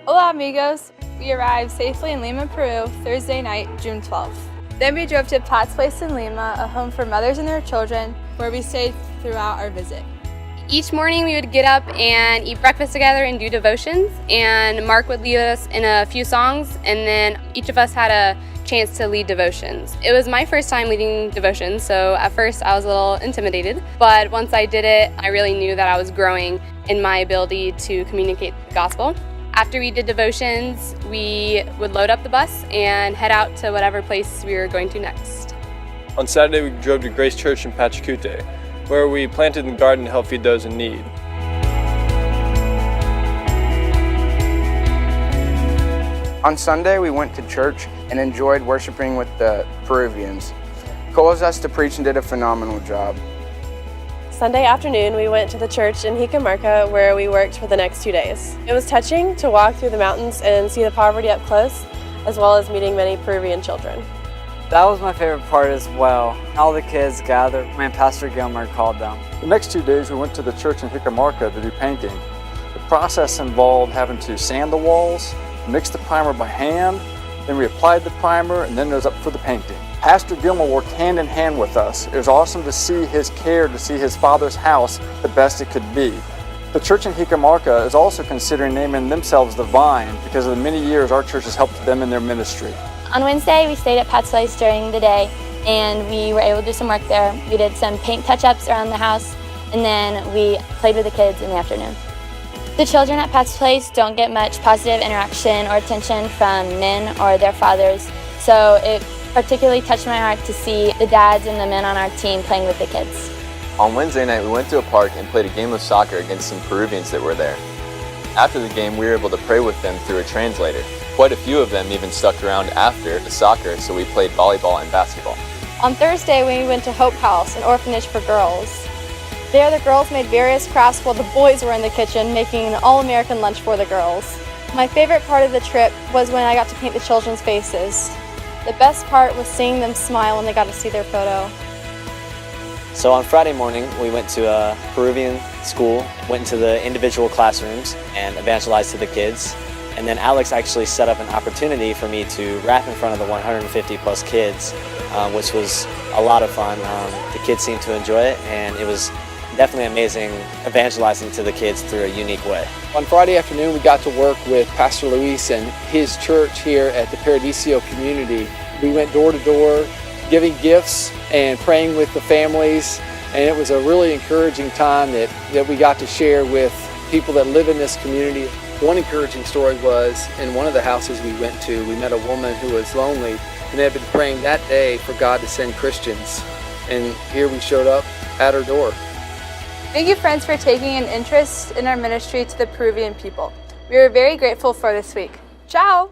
Hola amigos! We arrived safely in Lima, Peru, Thursday night, June 12th. Then we drove to Pat's Place in Lima, a home for mothers and their children, where we stayed throughout our visit. Each morning we would get up and eat breakfast together and do devotions, and Mark would lead us in a few songs, and then each of us had a chance to lead devotions. It was my first time leading devotions, so at first I was a little intimidated, but once I did it, I really knew that I was growing in my ability to communicate the gospel. After we did devotions, we would load up the bus and head out to whatever place we were going to next. On Saturday, we drove to Grace Church in Pachacute, where we planted in the garden to help feed those in need. On Sunday, we went to church and enjoyed worshiping with the Peruvians. Cole was asked to preach and did a phenomenal job. Sunday afternoon, we went to the church in Jicamarca where we worked for the next 2 days. It was touching to walk through the mountains and see the poverty up close, as well as meeting many Peruvian children. That was my favorite part as well. All the kids gathered when Pastor Gimbler called them. The next 2 days we went to the church in Jicamarca to do painting. The process involved having to sand the walls, mix the primer by hand, then we applied the primer, and then it was up for the painting. Pastor Gimbler worked hand in hand with us. It was awesome to see his care, to see his father's house the best it could be. The church in Jicamarca is also considering naming themselves the Vine because of the many years our church has helped them in their ministry. On Wednesday, we stayed at Pat's Place during the day, and we were able to do some work there. We did some paint touch-ups around the house, and then we played with the kids in the afternoon. The children at Pat's Place don't get much positive interaction or attention from men or their fathers, so it particularly touched my heart to see the dads and the men on our team playing with the kids. On Wednesday night, we went to a park and played a game of soccer against some Peruvians that were there. After the game, we were able to pray with them through a translator. Quite a few of them even stuck around after the soccer, so we played volleyball and basketball. On Thursday, we went to Hope House, an orphanage for girls. There, the girls made various crafts while the boys were in the kitchen making an all-American lunch for the girls. My favorite part of the trip was when I got to paint the children's faces. The best part was seeing them smile when they got to see their photo. So on Friday morning, we went to a Peruvian school, went into the individual classrooms and evangelized to the kids. And then Alex actually set up an opportunity for me to rap in front of the 150 plus kids, which was a lot of fun. The kids seemed to enjoy it, and it was definitely amazing evangelizing to the kids through a unique way. On Friday afternoon, we got to work with Pastor Luis and his church here at the Paraíso community. We went door to door, giving gifts and praying with the families, and it was a really encouraging time that we got to share with people that live in this community. One encouraging story was in one of the houses we went to, we met a woman who was lonely and they had been praying that day for God to send Christians. And here we showed up at her door. Thank you, friends, for taking an interest in our ministry to the Peruvian people. We are very grateful for this week. Ciao!